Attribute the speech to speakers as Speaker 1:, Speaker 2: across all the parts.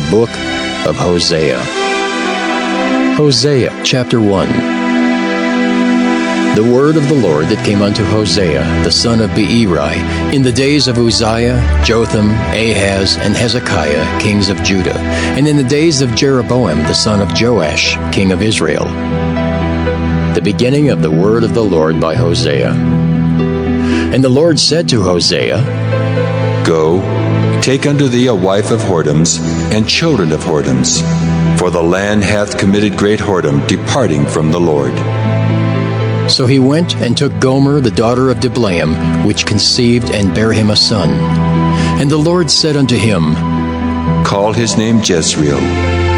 Speaker 1: book of Hosea. Hosea chapter 1. The word of the Lord that came unto Hosea, the son of Beeri, in the days of Uzziah, Jotham, Ahaz, and Hezekiah, kings of Judah, and in the days of Jeroboam, the son of Joash, king of Israel. The beginning of the word of the Lord by Hosea. And the Lord said to Hosea,
Speaker 2: Go, take unto thee a wife of whoredoms, and children of whoredoms, for the land hath committed great whoredom, departing from the Lord.
Speaker 1: So he went and took Gomer the daughter of Diblaim, which conceived and bare him a son. And the Lord said unto him,
Speaker 2: Call his name Jezreel,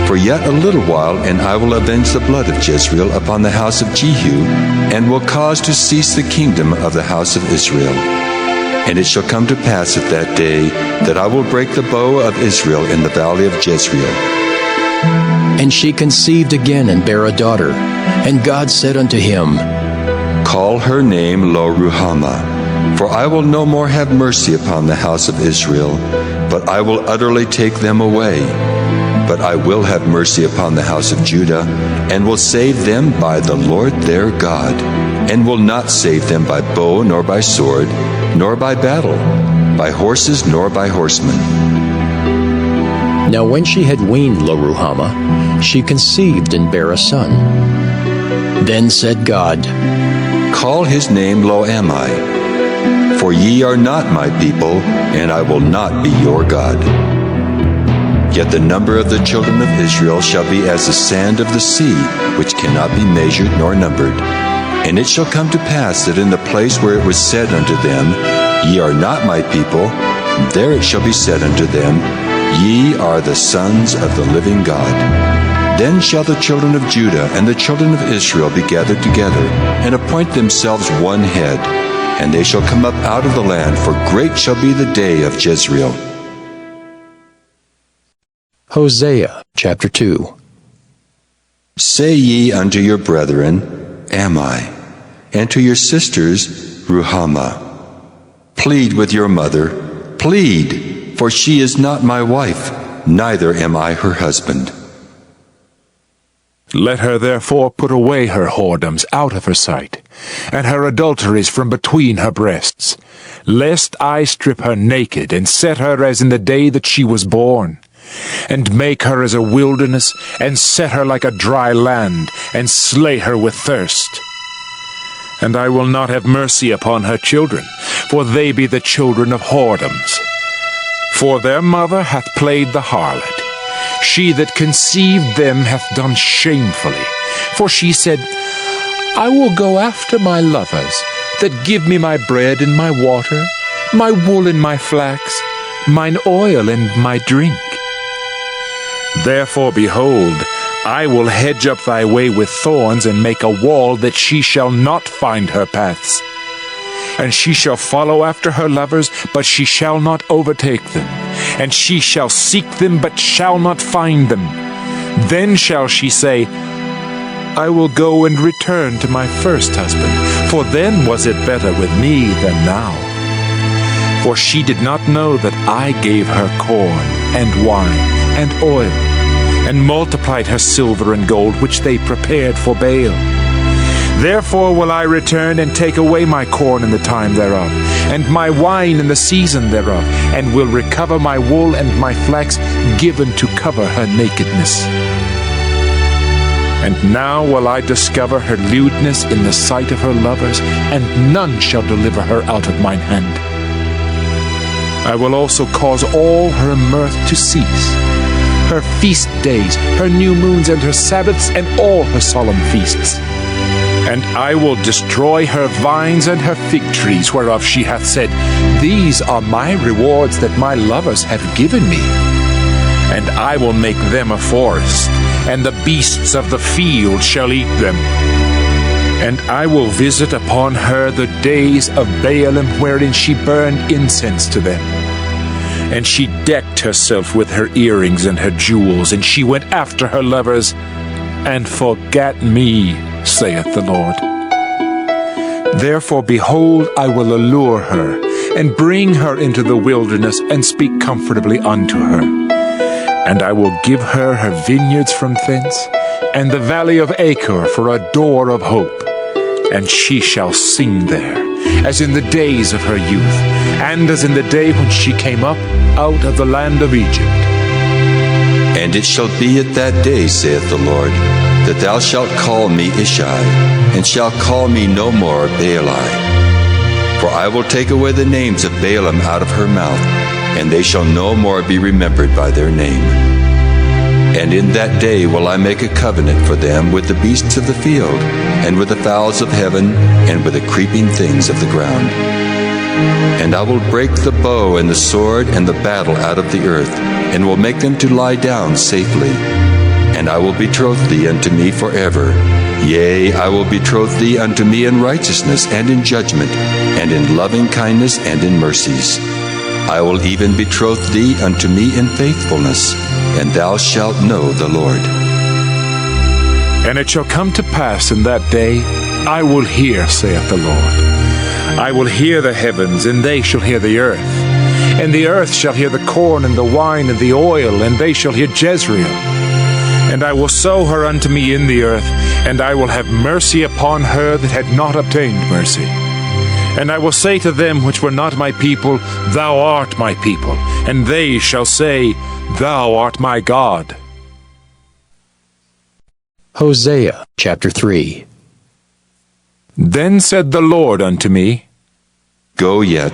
Speaker 2: for yet a little while, and I will avenge the blood of Jezreel upon the house of Jehu, and will cause to cease the kingdom of the house of Israel. And it shall come to pass at that day that I will break the bow of Israel in the valley of Jezreel.
Speaker 1: And she conceived again and bare a daughter. And God said unto him,
Speaker 2: Call her name Lo-Ruhamah, for I will no more have mercy upon the house of Israel, but I will utterly take them away. But I will have mercy upon the house of Judah, and will save them by the Lord their God, and will not save them by bow nor by sword, nor by battle, by horses nor by horsemen.
Speaker 1: Now when she had weaned Lo-Ruhamah, she conceived and bare a son. Then said God,
Speaker 2: Call his name Lo-Ammi, for ye are not my people, and I will not be your God. Yet the number of the children of Israel shall be as the sand of the sea, which cannot be measured nor numbered. And it shall come to pass that in the place where it was said unto them, Ye are not my people, there it shall be said unto them, Ye are the sons of the living God. Then shall the children of Judah and the children of Israel be gathered together, and appoint themselves one head, and they shall come up out of the land, for great shall be the day of Jezreel.
Speaker 1: Hosea chapter 2.
Speaker 2: Say ye unto your brethren, Ammi, and to your sisters, Ruhamah. Plead with your mother, plead, for she is not my wife, neither am I her husband.
Speaker 3: Let her therefore put away her whoredoms out of her sight, and her adulteries from between her breasts, lest I strip her naked, and set her as in the day that she was born, and make her as a wilderness, and set her like a dry land, and slay her with thirst. And I will not have mercy upon her children, for they be the children of whoredoms. For their mother hath played the harlot. She that conceived them hath done shamefully. For she said, I will go after my lovers, that give me my bread and my water, my wool and my flax, mine oil and my drink. Therefore, behold, I will hedge up thy way with thorns, and make a wall that she shall not find her paths. And she shall follow after her lovers, but she shall not overtake them. And she shall seek them, but shall not find them. Then shall she say, I will go and return to my first husband, for then was it better with me than now. For she did not know that I gave her corn, and wine, and oil, and multiplied her silver and gold, which they prepared for Baal. Therefore will I return and take away my corn in the time thereof, and my wine in the season thereof, and will recover my wool and my flax given to cover her nakedness. And now will I discover her lewdness in the sight of her lovers, and none shall deliver her out of mine hand. I will also cause all her mirth to cease, her feast days, her new moons, and her Sabbaths, and all her solemn feasts. And I will destroy her vines and her fig trees, whereof she hath said, These are my rewards that my lovers have given me. And I will make them a forest, and the beasts of the field shall eat them. And I will visit upon her the days of Baalim, wherein she burned incense to them. And she decked herself with her earrings and her jewels, and she went after her lovers, and forgat me, saith the Lord. Therefore, behold, I will allure her, and bring her into the wilderness, and speak comfortably unto her. And I will give her her vineyards from thence, and the valley of Achor for a door of hope. And she shall sing there, as in the days of her youth, and as in the day when she came up out of the land of Egypt.
Speaker 2: And it shall be at that day, saith the Lord, that thou shalt call me Ishai, and shalt call me no more Baali. For I will take away the names of Baalim out of her mouth, and they shall no more be remembered by their name. And in that day will I make a covenant for them with the beasts of the field, and with the fowls of heaven, and with the creeping things of the ground. And I will break the bow and the sword and the battle out of the earth, and will make them to lie down safely. And I will betroth thee unto me forever. Yea, I will betroth thee unto me in righteousness and in judgment, and in loving kindness and in mercies. I will even betroth thee unto me in faithfulness, and thou shalt know the Lord.
Speaker 3: And it shall come to pass in that day, I will hear, saith the Lord. I will hear the heavens, and they shall hear the earth. And the earth shall hear the corn and the wine and the oil, and they shall hear Jezreel. And I will sow her unto me in the earth, and I will have mercy upon her that had not obtained mercy. And I will say to them which were not my people, Thou art my people. And they shall say, Thou art my God.
Speaker 1: Hosea chapter 3.
Speaker 3: Then said the Lord unto me,
Speaker 2: Go yet,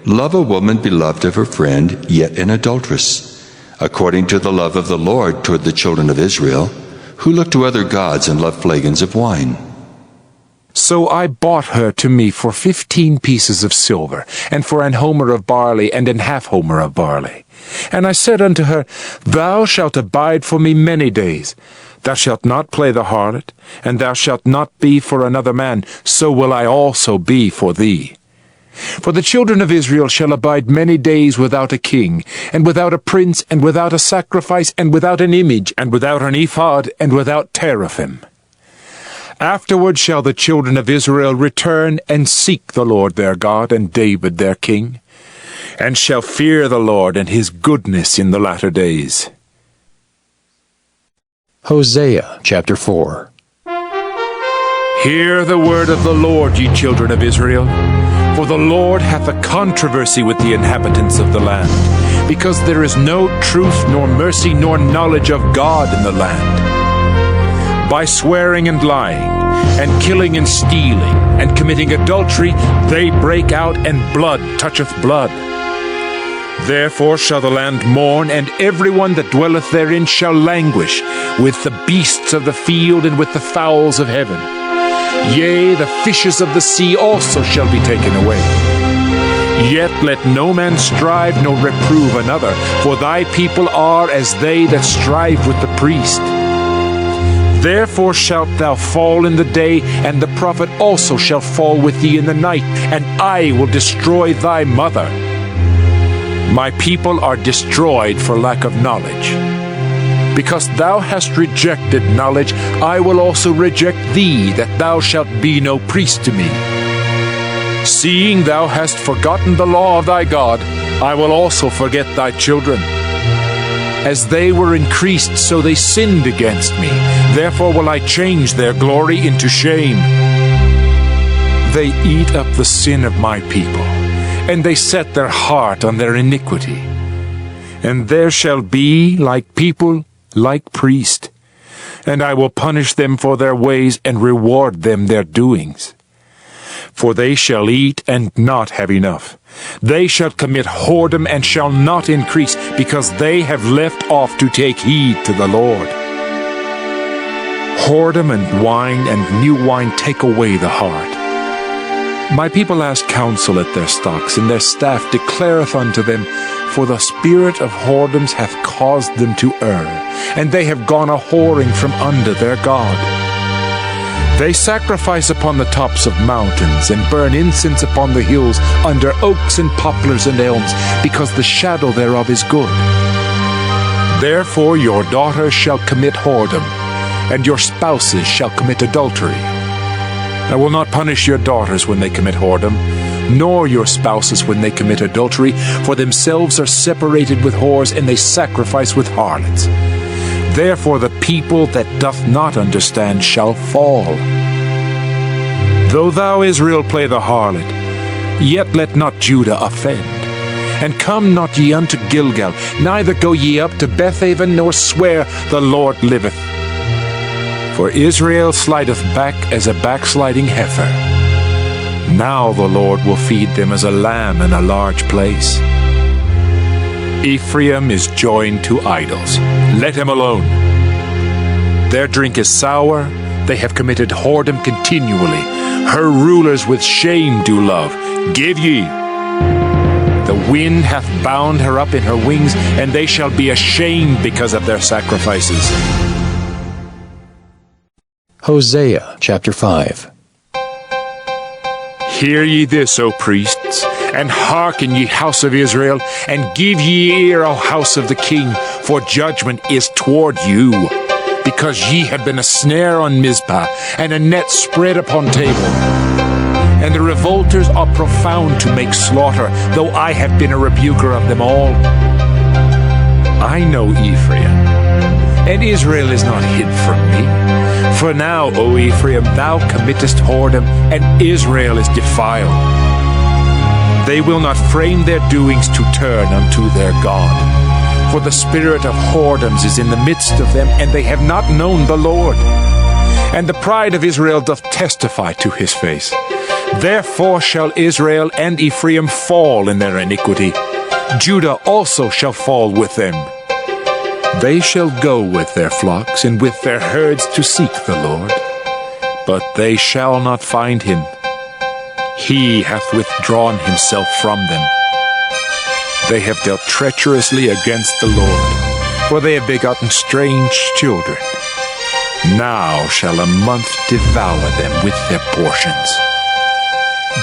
Speaker 2: love a woman beloved of her friend, yet an adulteress, according to the love of the Lord toward the children of Israel, who look to other gods and love flagons of wine.
Speaker 3: So I bought her to me for 15 pieces of silver, and for an homer of barley, and an half homer of barley. And I said unto her, Thou shalt abide for me many days. Thou shalt not play the harlot, and thou shalt not be for another man, so will I also be for thee. For the children of Israel shall abide many days without a king, and without a prince, and without a sacrifice, and without an image, and without an ephod, and without teraphim. Afterward shall the children of Israel return and seek the Lord their God and David their king, and shall fear the Lord and his goodness in the latter days.
Speaker 1: Hosea chapter 4.
Speaker 3: Hear the word of the Lord, ye children of Israel. For the Lord hath a controversy with the inhabitants of the land, because there is no truth, nor mercy, nor knowledge of God in the land. By swearing and lying, and killing and stealing, and committing adultery, they break out, and blood toucheth blood. Therefore shall the land mourn, and every one that dwelleth therein shall languish, with the beasts of the field, and with the fowls of heaven. Yea, the fishes of the sea also shall be taken away. Yet let no man strive nor reprove another, for thy people are as they that strive with the priest. Therefore shalt thou fall in the day, and the prophet also shall fall with thee in the night, and I will destroy thy mother. My people are destroyed for lack of knowledge. Because thou hast rejected knowledge, I will also reject thee, that thou shalt be no priest to me. Seeing thou hast forgotten the law of thy God, I will also forget thy children. As they were increased, so they sinned against me. Therefore will I change their glory into shame. They eat up the sin of my people, and they set their heart on their iniquity. And there shall be, like people, like priest, and I will punish them for their ways, and reward them their doings. For they shall eat and not have enough. They shall commit whoredom and shall not increase, because they have left off to take heed to the Lord. Whoredom and wine and new wine take away the heart. My people ask counsel at their stocks, and their staff declareth unto them, for the spirit of whoredoms hath caused them to err, and they have gone a-whoring from under their God. They sacrifice upon the tops of mountains, and burn incense upon the hills, under oaks and poplars and elms, because the shadow thereof is good. Therefore your daughters shall commit whoredom, and your spouses shall commit adultery. I will not punish your daughters when they commit whoredom, nor your spouses when they commit adultery, for themselves are separated with whores, and they sacrifice with harlots. Therefore the people that doth not understand shall fall. Though thou, Israel, play the harlot, yet let not Judah offend. And come not ye unto Gilgal, neither go ye up to Bethaven, nor swear, The Lord liveth. For Israel slideth back as a backsliding heifer. Now the Lord will feed them as a lamb in a large place. Ephraim is joined to idols. Let him alone. Their drink is sour. They have committed whoredom continually. Her rulers with shame do love. Give ye. The wind hath bound her up in her wings, and they shall be ashamed because of their sacrifices.
Speaker 1: Hosea chapter 5.
Speaker 3: Hear ye this, O priests, and hearken, ye house of Israel, and give ye ear, O house of the king, for judgment is toward you, because ye have been a snare on Mizpah, and a net spread upon Tabor. And the revolters are profound to make slaughter, though I have been a rebuker of them all. I know Ephraim, and Israel is not hid from me. For now, O Ephraim, thou committest whoredom, and Israel is defiled. They will not frame their doings to turn unto their God. For the spirit of whoredoms is in the midst of them, and they have not known the Lord. And the pride of Israel doth testify to his face. Therefore shall Israel and Ephraim fall in their iniquity. Judah also shall fall with them. They shall go with their flocks and with their herds to seek the Lord, but they shall not find him. He hath withdrawn himself from them. They have dealt treacherously against the Lord, for they have begotten strange children. Now shall a month devour them with their portions.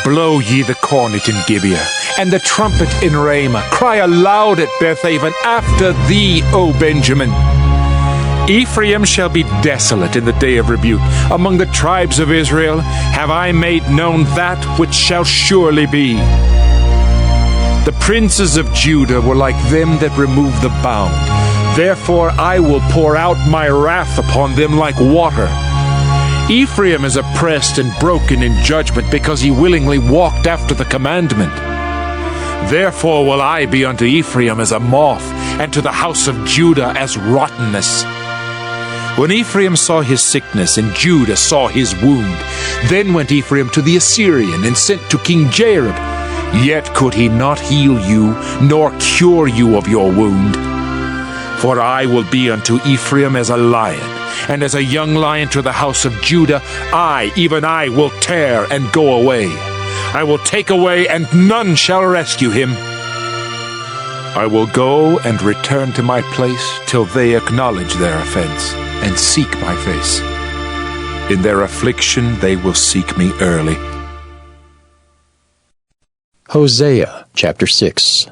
Speaker 3: Blow ye the cornet in Gibeah, and the trumpet in Ramah. Cry aloud at Bethaven, after thee, O Benjamin. Ephraim shall be desolate in the day of rebuke. Among the tribes of Israel have I made known that which shall surely be. The princes of Judah were like them that remove the bound. Therefore I will pour out my wrath upon them like water. Ephraim is oppressed and broken in judgment, because he willingly walked after the commandment. Therefore will I be unto Ephraim as a moth, and to the house of Judah as rottenness. When Ephraim saw his sickness, and Judah saw his wound, then went Ephraim to the Assyrian, and sent to King Jareb. Yet could he not heal you, nor cure you of your wound. For I will be unto Ephraim as a lion, and as a young lion to the house of Judah. I, even I, will tear and go away. I will take away, and none shall rescue him. I will go and return to my place till they acknowledge their offense and seek my face. In their affliction they will seek me early.
Speaker 1: Hosea chapter 6.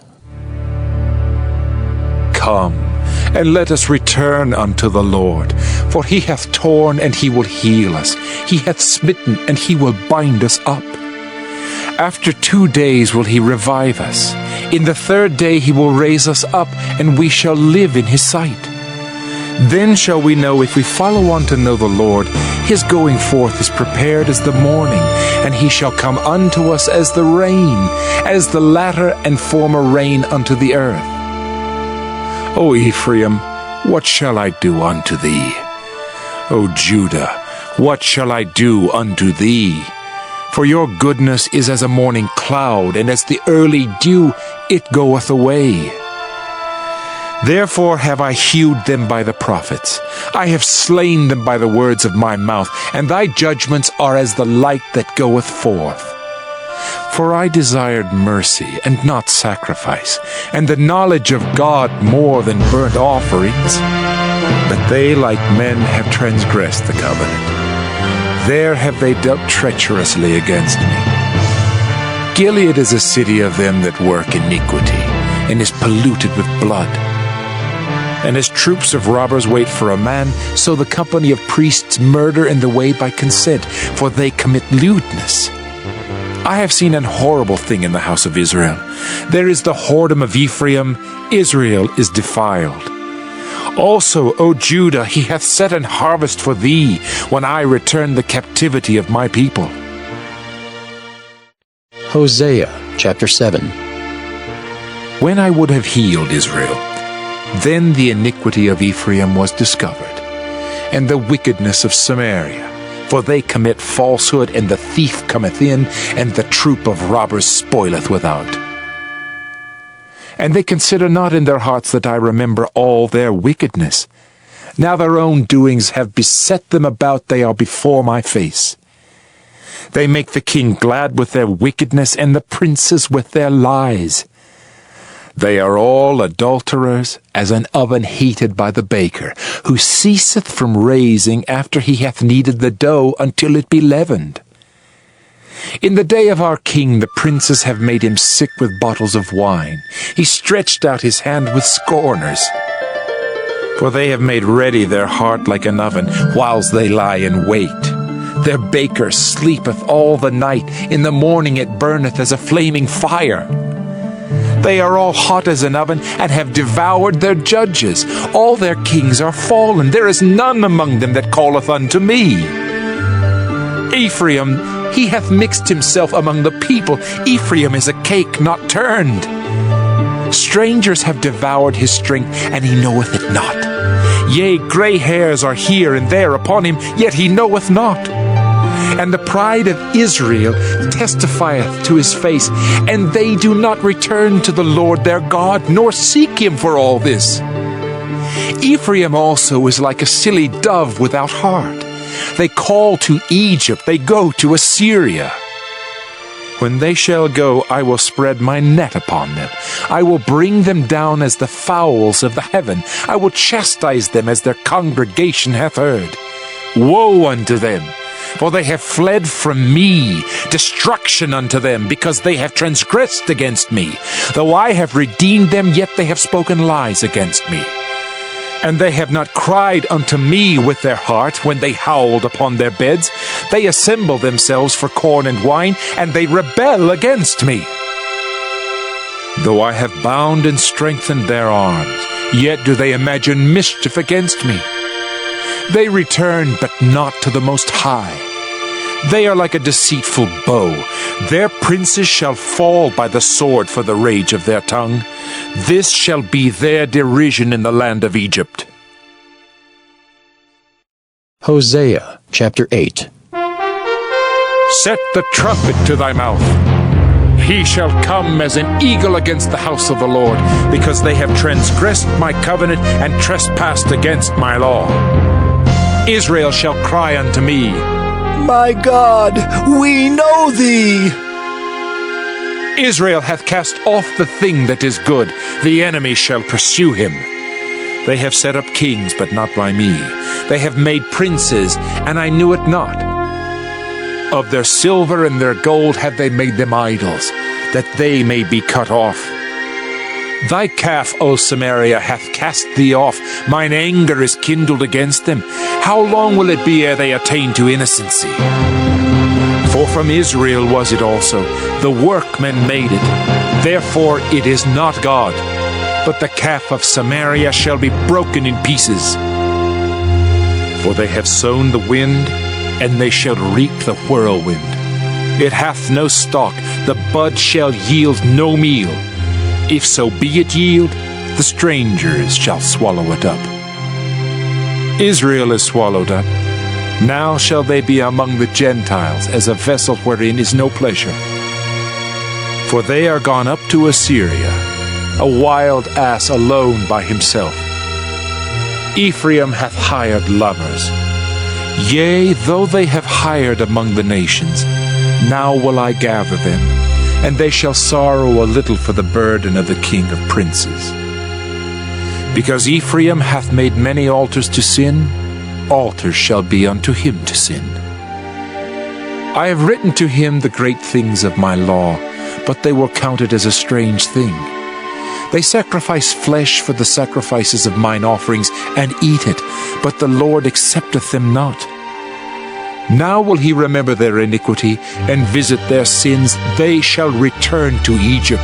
Speaker 3: Come, and let us return unto the Lord. For he hath torn, and he will heal us. He hath smitten, and he will bind us up. After 2 days will he revive us. In the 3rd day he will raise us up, and we shall live in his sight. Then shall we know, if we follow on to know the Lord, his going forth is prepared as the morning, and he shall come unto us as the rain, as the latter and former rain unto the earth. O Ephraim, what shall I do unto thee? O Judah, what shall I do unto thee? For your goodness is as a morning cloud, and as the early dew, it goeth away. Therefore have I hewed them by the prophets. I have slain them by the words of my mouth, and thy judgments are as the light that goeth forth. For I desired mercy and not sacrifice, and the knowledge of God more than burnt offerings. But they, like men, have transgressed the covenant. There have they dealt treacherously against me. Gilead is a city of them that work iniquity, and is polluted with blood. And as troops of robbers wait for a man, so the company of priests murder in the way by consent, for they commit lewdness. I have seen an horrible thing in the house of Israel. There is the whoredom of Ephraim, Israel is defiled. Also, O Judah, he hath set an harvest for thee, when I return the captivity of my people.
Speaker 1: Hosea chapter 7.
Speaker 3: When I would have healed Israel, then the iniquity of Ephraim was discovered, and the wickedness of Samaria. For they commit falsehood, and the thief cometh in, and the troop of robbers spoileth without. And they consider not in their hearts that I remember all their wickedness. Now their own doings have beset them about, they are before my face. They make the king glad with their wickedness, and the princes with their lies. They are all adulterers, as an oven heated by the baker, who ceaseth from raising after he hath kneaded the dough until it be leavened. In the day of our king the princes have made him sick with bottles of wine. He stretched out his hand with scorners. For they have made ready their heart like an oven, whiles they lie in wait. Their baker sleepeth all the night, in the morning it burneth as a flaming fire. They are all hot as an oven, and have devoured their judges. All their kings are fallen, there is none among them that calleth unto me. Ephraim, he hath mixed himself among the people. Ephraim is a cake not turned. Strangers have devoured his strength, and he knoweth it not. Yea, grey hairs are here and there upon him, yet he knoweth not. And the pride of Israel testifieth to his face, and they do not return to the Lord their God, nor seek him for all this. Ephraim also is like a silly dove without heart. They call to Egypt, they go to Assyria. When they shall go, I will spread my net upon them. I will bring them down as the fowls of the heaven. I will chastise them as their congregation hath heard. Woe unto them! For they have fled from me, destruction unto them, because they have transgressed against me. Though I have redeemed them, yet they have spoken lies against me. And they have not cried unto me with their heart when they howled upon their beds. They assemble themselves for corn and wine, and they rebel against me. Though I have bound and strengthened their arms, yet do they imagine mischief against me. They return, but not to the Most High. They are like a deceitful bow. Their princes shall fall by the sword for the rage of their tongue. This shall be their derision in the land of Egypt.
Speaker 1: Hosea chapter 8.
Speaker 3: Set the trumpet to thy mouth. He shall come as an eagle against the house of the Lord, because they have transgressed my covenant and trespassed against my law. Israel shall cry unto me,
Speaker 4: My God, we know thee.
Speaker 3: Israel hath cast off the thing that is good. The enemy shall pursue him. They have set up kings, but not by me. They have made princes, and I knew it not. Of their silver and their gold have they made them idols, that they may be cut off. Thy calf, O Samaria, hath cast thee off. Mine anger is kindled against them. How long will it be ere they attain to innocency? For from Israel was it also. The workmen made it. Therefore it is not God. But the calf of Samaria shall be broken in pieces. For they have sown the wind, and they shall reap the whirlwind. It hath no stalk, the bud shall yield no meal. If so be it yield, the strangers shall swallow it up. Israel is swallowed up. Now shall they be among the Gentiles, as a vessel wherein is no pleasure. For they are gone up to Assyria, a wild ass alone by himself. Ephraim hath hired lovers. Yea, though they have hired among the nations, now will I gather them, and they shall sorrow a little for the burden of the king of princes. Because Ephraim hath made many altars to sin, altars shall be unto him to sin. I have written to him the great things of my law, but they will count it as a strange thing. They sacrifice flesh for the sacrifices of mine offerings, and eat it, but the Lord accepteth them not. Now will he remember their iniquity and visit their sins. They shall return to Egypt.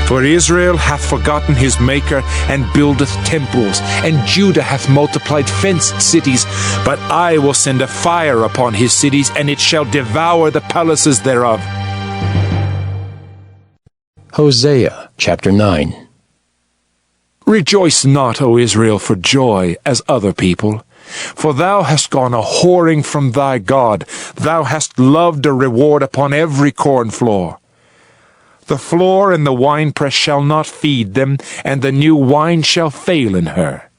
Speaker 3: For Israel hath forgotten his Maker, and buildeth temples, and Judah hath multiplied fenced cities. But I will send a fire upon his cities, and it shall devour the palaces thereof.
Speaker 1: Hosea chapter 9.
Speaker 3: Rejoice not, O Israel, for joy, as other people. For thou hast gone a whoring from thy God. Thou hast loved a reward upon every corn floor. The floor and the winepress shall not feed them, and the new wine shall fail in her.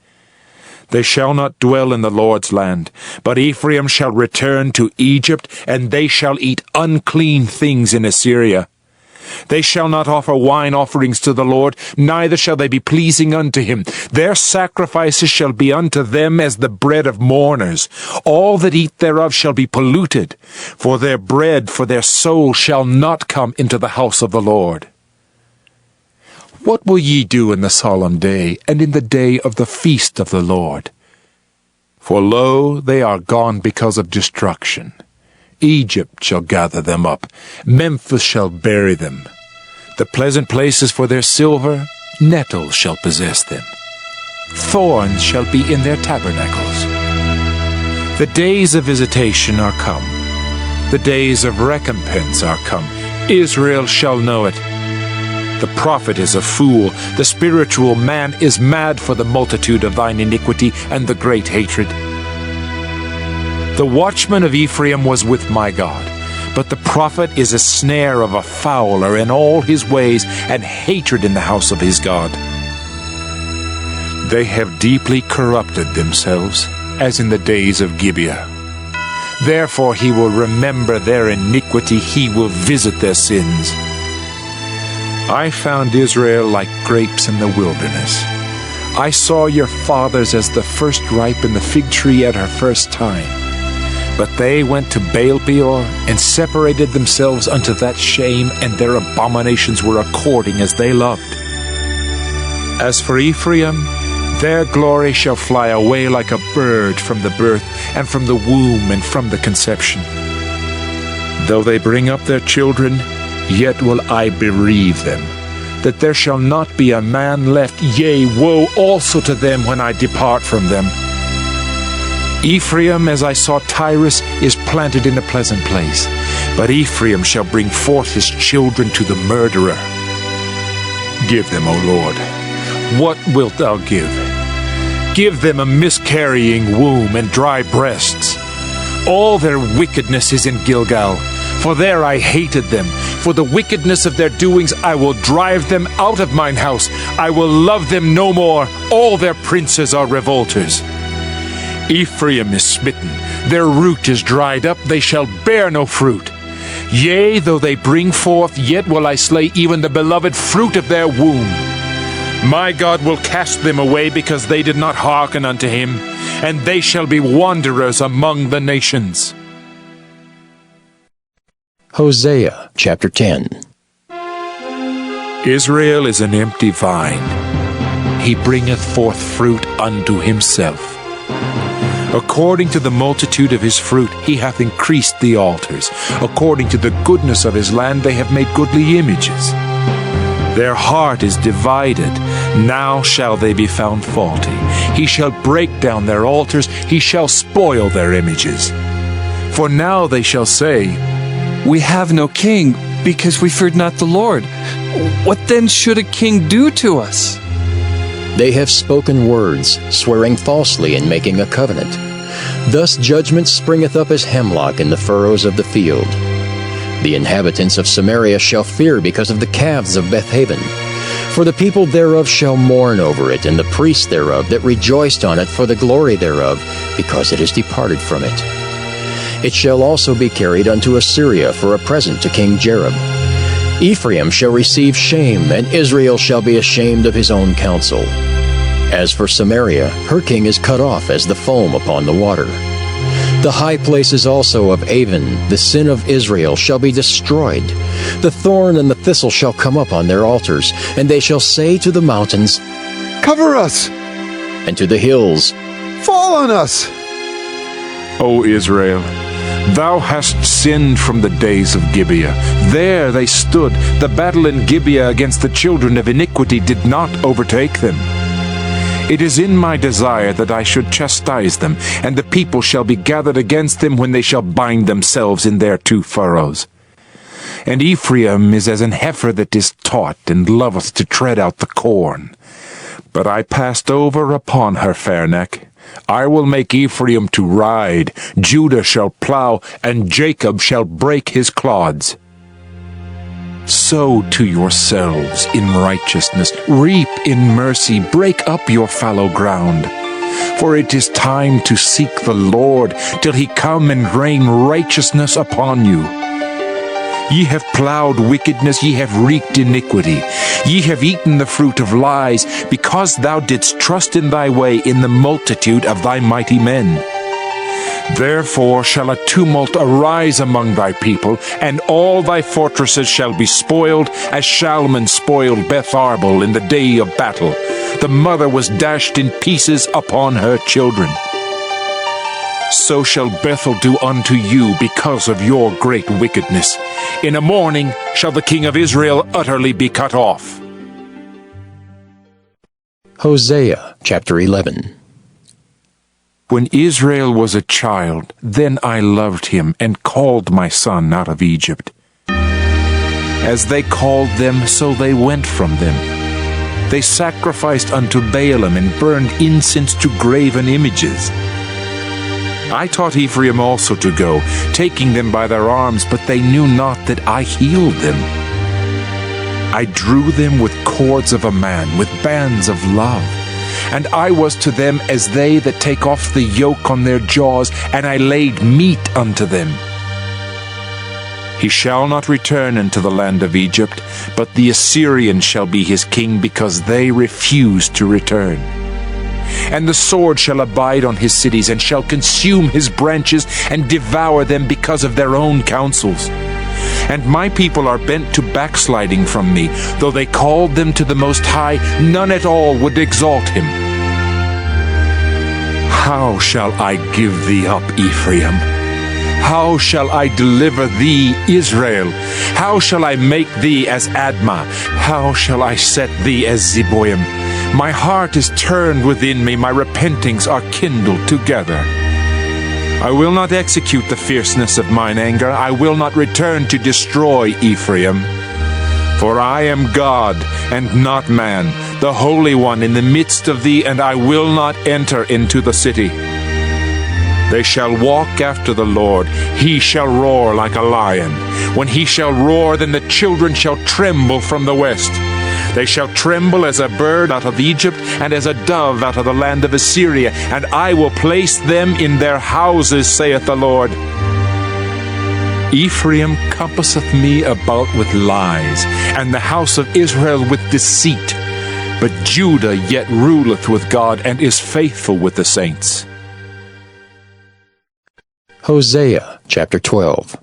Speaker 3: They shall not dwell in the Lord's land, but Ephraim shall return to Egypt, and they shall eat unclean things in Assyria. They shall not offer wine offerings to the Lord, neither shall they be pleasing unto him. Their sacrifices shall be unto them as the bread of mourners. All that eat thereof shall be polluted, for their bread for their soul shall not come into the house of the Lord. What will ye do in the solemn day, and in the day of the feast of the Lord? For lo, they are gone because of destruction. Egypt shall gather them up, Memphis shall bury them. The pleasant places for their silver, nettles shall possess them. Thorns shall be in their tabernacles. The days of visitation are come. The days of recompense are come. Israel shall know it. The prophet is a fool. The spiritual man is mad for the multitude of thine iniquity and the great hatred. The watchman of Ephraim was with my God, but the prophet is a snare of a fowler in all his ways, and hatred in the house of his God. They have deeply corrupted themselves, as in the days of Gibeah. Therefore he will remember their iniquity, he will visit their sins. I found Israel like grapes in the wilderness. I saw your fathers as the first ripe in the fig tree at her first time. But they went to Baal-peor, and separated themselves unto that shame, and their abominations were according as they loved. As for Ephraim, their glory shall fly away like a bird from the birth, and from the womb, and from the conception. Though they bring up their children, yet will I bereave them, that there shall not be a man left, yea, woe also to them when I depart from them. Ephraim, as I saw Tyrus, is planted in a pleasant place, but Ephraim shall bring forth his children to the murderer. Give them, O Lord, what wilt thou give? Give them a miscarrying womb and dry breasts. All their wickedness is in Gilgal, for there I hated them. For the wickedness of their doings I will drive them out of mine house. I will love them no more. All their princes are revolters. Ephraim is smitten, their root is dried up, they shall bear no fruit. Yea, though they bring forth, yet will I slay even the beloved fruit of their womb. My God will cast them away, because they did not hearken unto him, and they shall be wanderers among the nations.
Speaker 1: Hosea chapter 10.
Speaker 3: Israel is an empty vine. He bringeth forth fruit unto himself. According to the multitude of his fruit he hath increased the altars. According to the goodness of his land they have made goodly images. Their heart is divided. Now shall they be found faulty. He shall break down their altars. He shall spoil their images. For now they shall say,
Speaker 5: We have no king, because we feared not the Lord. What then should a king do to us?
Speaker 1: They have spoken words, swearing falsely and making a covenant. Thus judgment springeth up as hemlock in the furrows of the field. The inhabitants of Samaria shall fear because of the calves of Bethaven. For the people thereof shall mourn over it, and the priests thereof that rejoiced on it for the glory thereof, because it is departed from it. It shall also be carried unto Assyria for a present to King Jareb. Ephraim shall receive shame, and Israel shall be ashamed of his own counsel. As for Samaria, her king is cut off as the foam upon the water. The high places also of Avon, the sin of Israel, shall be destroyed. The thorn and the thistle shall come up on their altars, and they shall say to the mountains,
Speaker 6: Cover us!
Speaker 1: and to the hills,
Speaker 6: Fall on us!
Speaker 3: O Israel, Thou hast sinned from the days of Gibeah. There they stood. The battle in Gibeah against the children of iniquity did not overtake them. It is in my desire that I should chastise them, and the people shall be gathered against them when they shall bind themselves in their two furrows. And Ephraim is as an heifer that is taught, and loveth to tread out the corn. But I passed over upon her fair neck. I will make Ephraim to ride, Judah shall plow, and Jacob shall break his clods. Sow to yourselves in righteousness, reap in mercy, break up your fallow ground. For it is time to seek the Lord, till he come and rain righteousness upon you. Ye have plowed wickedness, ye have reaped iniquity. Ye have eaten the fruit of lies, because thou didst trust in thy way in the multitude of thy mighty men. Therefore shall a tumult arise among thy people, and all thy fortresses shall be spoiled, as Shalman spoiled Beth Arbel in the day of battle. The mother was dashed in pieces upon her children. So shall Bethel do unto you because of your great wickedness. In a morning shall the king of Israel utterly be cut off.
Speaker 1: Hosea chapter 11.
Speaker 3: When Israel was a child, then I loved him and called my son out of Egypt. As they called them, so they went from them. They sacrificed unto Baalim and burned incense to graven images. I taught Ephraim also to go, taking them by their arms, but they knew not that I healed them. I drew them with cords of a man, with bands of love. And I was to them as they that take off the yoke on their jaws, and I laid meat unto them. He shall not return into the land of Egypt, but the Assyrian shall be his king, because they refuse to return. And the sword shall abide on his cities, and shall consume his branches, and devour them because of their own counsels. And my people are bent to backsliding from me. Though they called them to the Most High, none at all would exalt him. How shall I give thee up, Ephraim? How shall I deliver thee, Israel? How shall I make thee as Admah? How shall I set thee as Zeboim? My heart is turned within me, my repentings are kindled together. I will not execute the fierceness of mine anger. I will not return to destroy Ephraim. For I am God, and not man, the Holy One in the midst of thee, and I will not enter into the city. They shall walk after the Lord. He shall roar like a lion. When he shall roar, then the children shall tremble from the west. They shall tremble as a bird out of Egypt, and as a dove out of the land of Assyria, and I will place them in their houses, saith the Lord. Ephraim compasseth me about with lies, and the house of Israel with deceit. But Judah yet ruleth with God, and is faithful with the saints.
Speaker 1: Hosea chapter 12.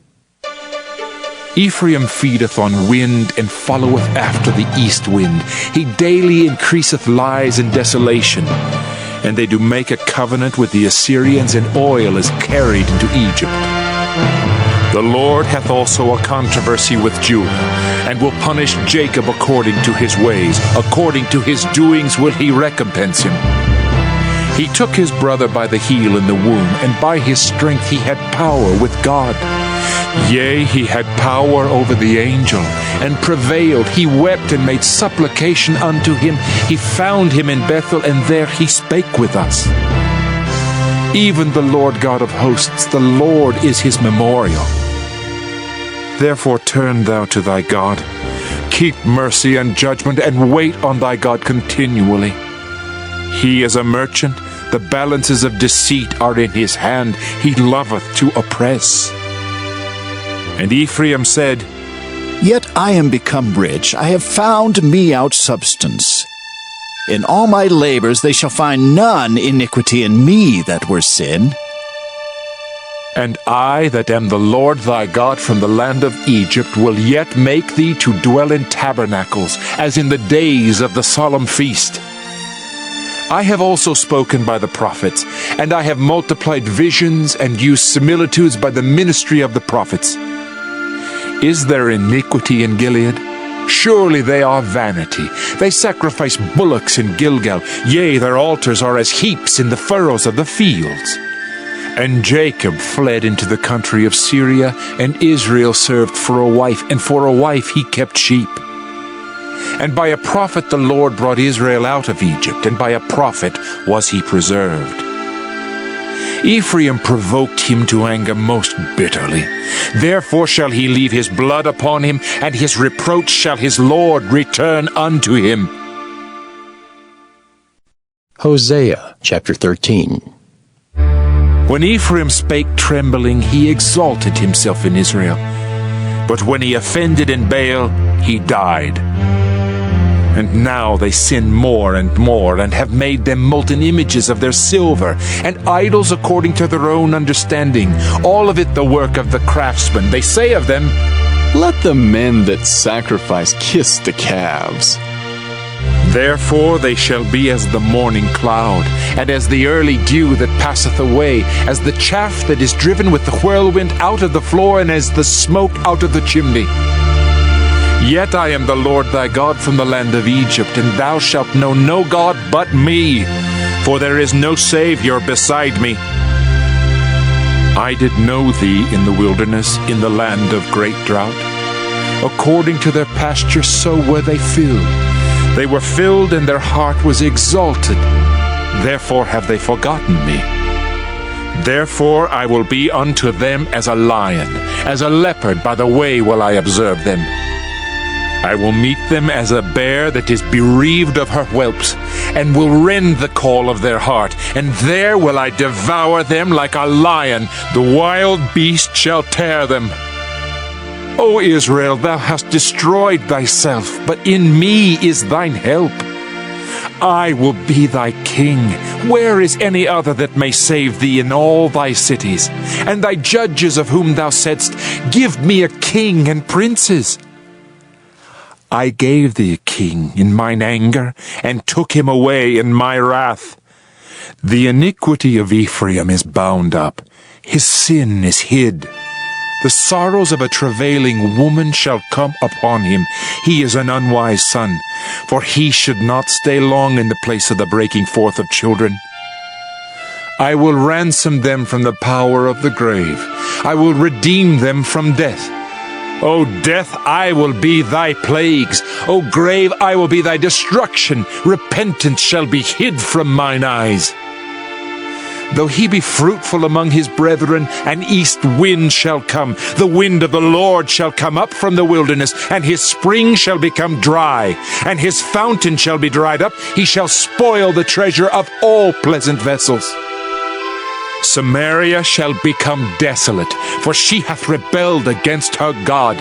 Speaker 3: Ephraim feedeth on wind, and followeth after the east wind. He daily increaseth lies and desolation. And they do make a covenant with the Assyrians, and oil is carried into Egypt. The Lord hath also a controversy with Judah, and will punish Jacob according to his ways. According to his doings will he recompense him. He took his brother by the heel in the womb, and by his strength he had power with God. Yea, he had power over the angel, and prevailed. He wept and made supplication unto him. He found him in Bethel, and there he spake with us. Even the Lord God of hosts, the Lord is his memorial. Therefore turn thou to thy God. Keep mercy and judgment, and wait on thy God continually. He is a merchant. The balances of deceit are in his hand. He loveth to oppress. And Ephraim said,
Speaker 4: Yet I am become rich, I have found me out substance. In all my labors they shall find none iniquity in me that were sin.
Speaker 3: And I that am the Lord thy God from the land of Egypt will yet make thee to dwell in tabernacles, as in the days of the solemn feast. I have also spoken by the prophets, and I have multiplied visions and used similitudes by the ministry of the prophets. Is there iniquity in Gilead? Surely they are vanity. They sacrifice bullocks in Gilgal. Yea, their altars are as heaps in the furrows of the fields. And Jacob fled into the country of Syria, and Israel served for a wife, and for a wife he kept sheep. And by a prophet the Lord brought Israel out of Egypt, and by a prophet was he preserved. Ephraim provoked him to anger most bitterly. Therefore shall he leave his blood upon him, and his reproach shall his Lord return unto him.
Speaker 1: Hosea chapter 13.
Speaker 3: When Ephraim spake trembling, he exalted himself in Israel. But when he offended in Baal, he died. And now they sin more, and have made them molten images of their silver, and idols according to their own understanding, all of it the work of the craftsman. They say of them,
Speaker 6: Let the men that sacrifice kiss the calves.
Speaker 3: Therefore they shall be as the morning cloud, and as the early dew that passeth away, as the chaff that is driven with the whirlwind out of the floor, and as the smoke out of the chimney. Yet I am the Lord thy God from the land of Egypt, and thou shalt know no God but me, for there is no Savior beside me. I did know thee in the wilderness, in the land of great drought. According to their pasture so were they filled. They were filled, and their heart was exalted. Therefore have they forgotten me. Therefore I will be unto them as a lion, as a leopard by the way will I observe them. I will meet them as a bear that is bereaved of her whelps, and will rend the caul of their heart, and there will I devour them like a lion. The wild beast shall tear them. O Israel, thou hast destroyed thyself, but in me is thine help. I will be thy king. Where is any other that may save thee in all thy cities? And thy judges of whom thou saidst, Give me a king and princes. I gave thee a king in mine anger, and took him away in my wrath. The iniquity of Ephraim is bound up, his sin is hid. The sorrows of a travailing woman shall come upon him. He is an unwise son, for he should not stay long in the place of the breaking forth of children. I will ransom them from the power of the grave. I will redeem them from death. O death, I will be thy plagues. O grave, I will be thy destruction. Repentance shall be hid from mine eyes. Though he be fruitful among his brethren, an east wind shall come. The wind of the Lord shall come up from the wilderness, and his spring shall become dry, and his fountain shall be dried up. He shall spoil the treasure of all pleasant vessels. Samaria shall become desolate, for she hath rebelled against her God.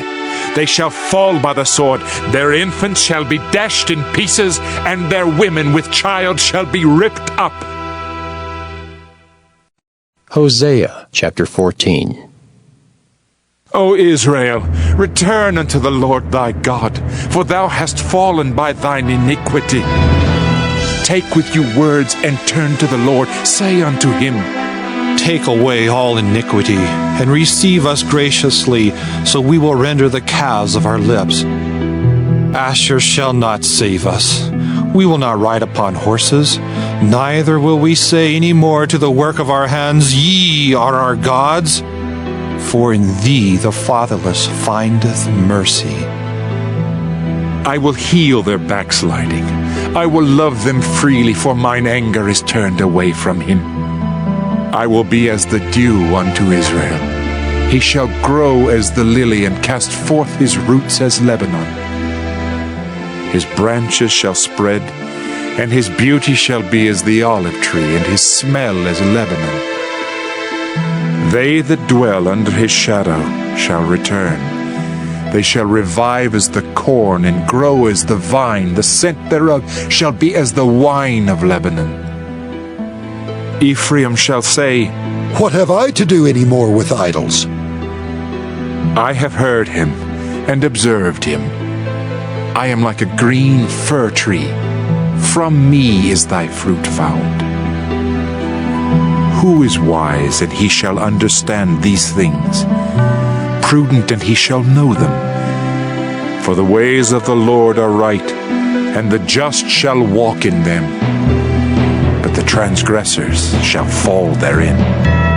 Speaker 3: They shall fall by the sword, their infants shall be dashed in pieces, and their women with child shall be ripped up.
Speaker 1: Hosea chapter 14.
Speaker 3: O Israel, return unto the Lord thy God, for thou hast fallen by thine iniquity. Take with you words and turn to the Lord. Say unto him,
Speaker 7: Take away all iniquity, and receive us graciously, so we will render the calves of our lips. Asher shall not save us. We will not ride upon horses, neither will we say any more to the work of our hands, Ye are our gods. For in thee the fatherless findeth mercy.
Speaker 3: I will heal their backsliding. I will love them freely, for mine anger is turned away from him. I will be as the dew unto Israel. He shall grow as the lily, and cast forth his roots as Lebanon. His branches shall spread, and his beauty shall be as the olive tree, and his smell as Lebanon. They that dwell under his shadow shall return. They shall revive as the corn, and grow as the vine. The scent thereof shall be as the wine of Lebanon. Ephraim shall say,
Speaker 8: What have I to do any more with idols?
Speaker 3: I have heard him and observed him. I am like a green fir tree. From me is thy fruit found. Who is wise, and he shall understand these things? Prudent, and he shall know them. For the ways of the Lord are right, and the just shall walk in them, but the transgressors shall fall therein.